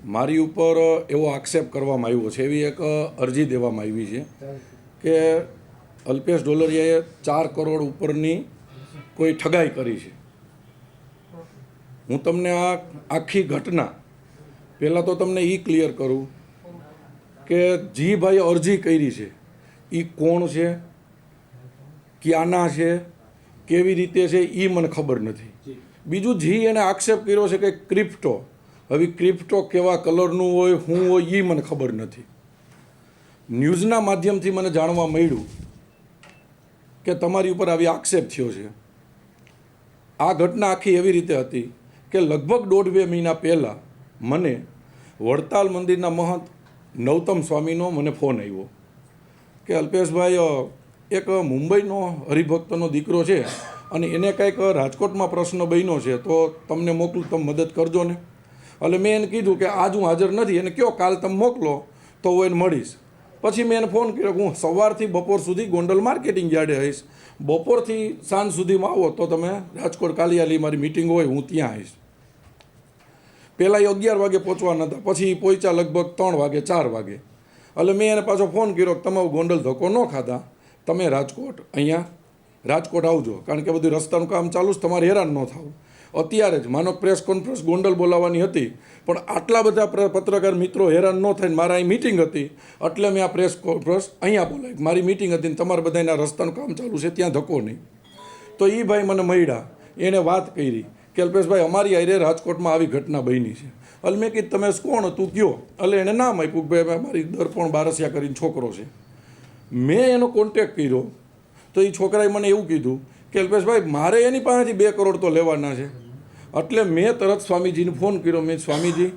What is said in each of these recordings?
મારી ઉપર એવો આક્ષેપ કરવામાં આવ્યો છે, એવી એક અરજી દેવામાં આવી છે કે અલ્પેશ ઢોલરિયાએ 4 કરોડ ઉપરની કોઈ ઠગાઈ કરી છે. હું તમને આ આખી ઘટના પહેલાં તો તમને એ ક્લિયર કરું કે જી ભાઈ અરજી કરી છે એ કોણ છે, ક્યાંના છે, કેવી રીતે છે એ મને ખબર નથી. બીજું જી એને આક્ષેપ કર્યો છે કે ક્રિપ્ટો, હવે ક્રિપ્ટો કેવા કલરનું હોય શું હોય એ મને ખબર નથી. ન્યૂઝના માધ્યમથી મને જાણવા મળ્યું કે તમારી ઉપર આવી આક્ષેપ થયો છે. આ ઘટના આખી એવી રીતે હતી કે લગભગ 1.5-2 મહિના પહેલાં મને વડતાલ મંદિરના મહંત નવતમ સ્વામીનો મને ફોન આવ્યો કે અલ્પેશભાઈ એક મુંબઈનો હરિભક્તનો દીકરો છે અને એને કંઈક રાજકોટમાં પ્રશ્ન બન્યો છે, તો તમને મોકલું, તમે મદદ કરજો ને. એટલે મેં એને કીધું કે આજ હું હાજર નથી, એને કહો કાલ તમે મોકલો તો હું એને મળીશ. પછી મેં એને ફોન કર્યો કે હું સવારથી બપોર સુધી ગોંડલ માર્કેટિંગ યાર્ડે આવીશ, બપોરથી સાંજ સુધીમાં આવો તો તમે રાજકોટ કાલિયાલી મારી મિટિંગ હોય હું ત્યાં આવીશ. પહેલાં એ 11 વાગે પહોંચવાના હતા, પછી પહોંચ્યા લગભગ 3 વાગે 4 વાગે. એટલે મેં એને પાછો ફોન કર્યો કે તમે ગોંડલ ધક્કો ન ખાતા, તમે રાજકોટ અહીંયા રાજકોટ આવજો, કારણ કે બધું રસ્તાનું કામ ચાલુ છે, તમારે હેરાન ન થવું. અત્યારે જ માનો પ્રેસ કોન્ફરન્સ ગોંડલ બોલાવવાની હતી, પણ આટલા બધા પત્રકાર મિત્રો હેરાન ન થઈને મારા અહીં મિટિંગ હતી એટલે મેં આ પ્રેસ કોન્ફરન્સ અહીંયા બોલાવી. મારી મિટિંગ હતી ને તમારે બધાના રસ્તાનું કામ ચાલુ છે, ત્યાં ધક્કો નહીં. તો એ ભાઈ મને મળ્યા, એને વાત કરી કે અલ્પેશભાઈ અમારી આરે રાજકોટમાં આવી ઘટના બની છે. એટલે મેં કીધું તમે કોણ તું કયો? એટલે એને નામ આપ્યું કે ભાઈ મારી દર્પણ બારસિયા કરીને છોકરો છે. મેં એનો કોન્ટેક્ટ કર્યો તો એ છોકરાએ મને એવું કીધું કે અલ્પેશભાઈ મારે એની પાસેથી 2 કરોડ તો લેવાના છે. એટલે મેં તરત સ્વામીજીને ફોન કર્યો. મેં સ્વામીજી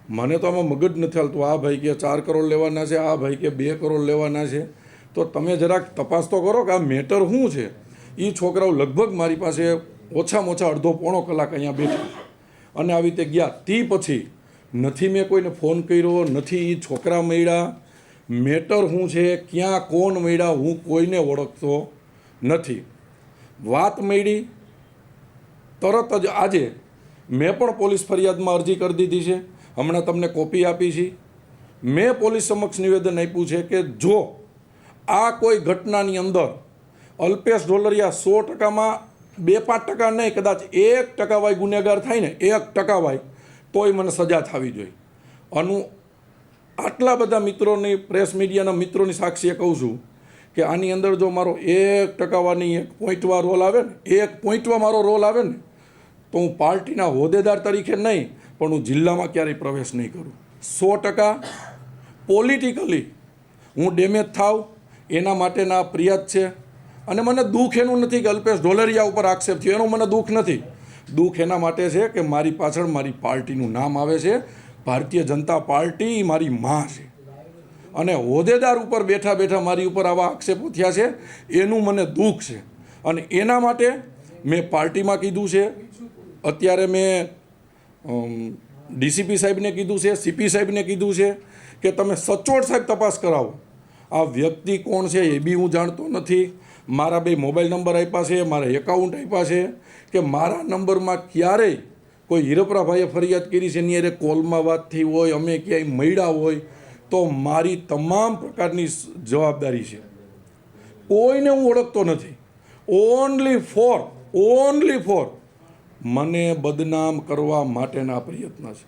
મને તો આમાં મગજ નથી હાલતું, આ ભાઈ કે 4 કરોડ લેવાના છે, આ ભાઈ કે 2 કરોડ લેવાના છે, તો તમે જરાક તપાસ તો કરો કે આ મેટર શું છે. એ છોકરાઓ લગભગ મારી પાસે ઓછામાં ઓછા અડધો-પોણો કલાક અહીંયા બેઠા અને આવી રીતે ગયા. તે પછી નથી મેં કોઈને ફોન કર્યો, નથી એ છોકરા મળ્યા, મેટર શું છે, ક્યાં કોણ મળ્યા, હું કોઈને ઓળખતો નથી. વાત મળી તરત જ આજે મેં પણ પોલીસ ફરિયાદમાં અરજી કરી દીધી છે, હમણાં તમને કોપી આપી છે. મેં પોલીસ સમક્ષ નિવેદન આપ્યું છે કે જો આ કોઈ ઘટનાની અંદર અલ્પેશ ઢોલરિયા 100%માં 2-5% નહીં, કદાચ 1% વાય ગુનેગાર થાય ને, 1% વાય તોય મને સજા થવી જોઈએ. આટલા બધા મિત્રોની, પ્રેસ મીડિયાના મિત્રોની સાક્ષીએ કહું છું કે આની અંદર જો મારો 1% વાની 1 પોઈન્ટવા રોલ આવે ને, 1 પોઈન્ટવા મારો રોલ આવે ને, તો હું પાર્ટીના હોદ્દેદાર તરીકે નહીં પણ હું જિલ્લામાં ક્યારેય પ્રવેશ નહીં કરું. 100% પોલિટિકલી હું ડેમેજ થાવ એના માટેના ફરિયાદ છે. અને મને દુઃખ એનું નથી કે અલ્પેશ ઢોલરિયા ઉપર આક્ષેપ થયો, એનું મને દુઃખ નથી. દુઃખ એના માટે છે કે મારી પાછળ મારી પાર્ટીનું નામ આવે છે. ભારતીય જનતા પાર્ટી મારી માં છે અને હોદ્દેદાર ઉપર બેઠા બેઠા મારી ઉપર આવા આક્ષેપો થયા છે, એનું મને દુઃખ છે. અને એના માટે મેં પાર્ટીમાં કીધું છે, અત્યારે મેં ડીસીપી સાહેબને કીધું છે, સીપી સાહેબને કીધું છે કે તમે સચોટ સાહેબ તપાસ કરાવો. આ વ્યક્તિ કોણ છે એ બી હું જાણતો નથી. મારા 2 મોબાઈલ નંબર આપ્યા છે, મારા એકાઉન્ટ આપ્યા છે કે મારા નંબરમાં ક્યારેય કોઈ હીરપરાભાઈએ ફરિયાદ કરી છે એની અરે કોલમાં વાત થઈ હોય, અમે ક્યાંય મળ્યા હોય તો મારી તમામ પ્રકારની જવાબદારી છે. કોઈને હું ઓળખતો નથી. ઓનલી ફોર મને બદનામ કરવા માટેના પ્રયત્ન છે.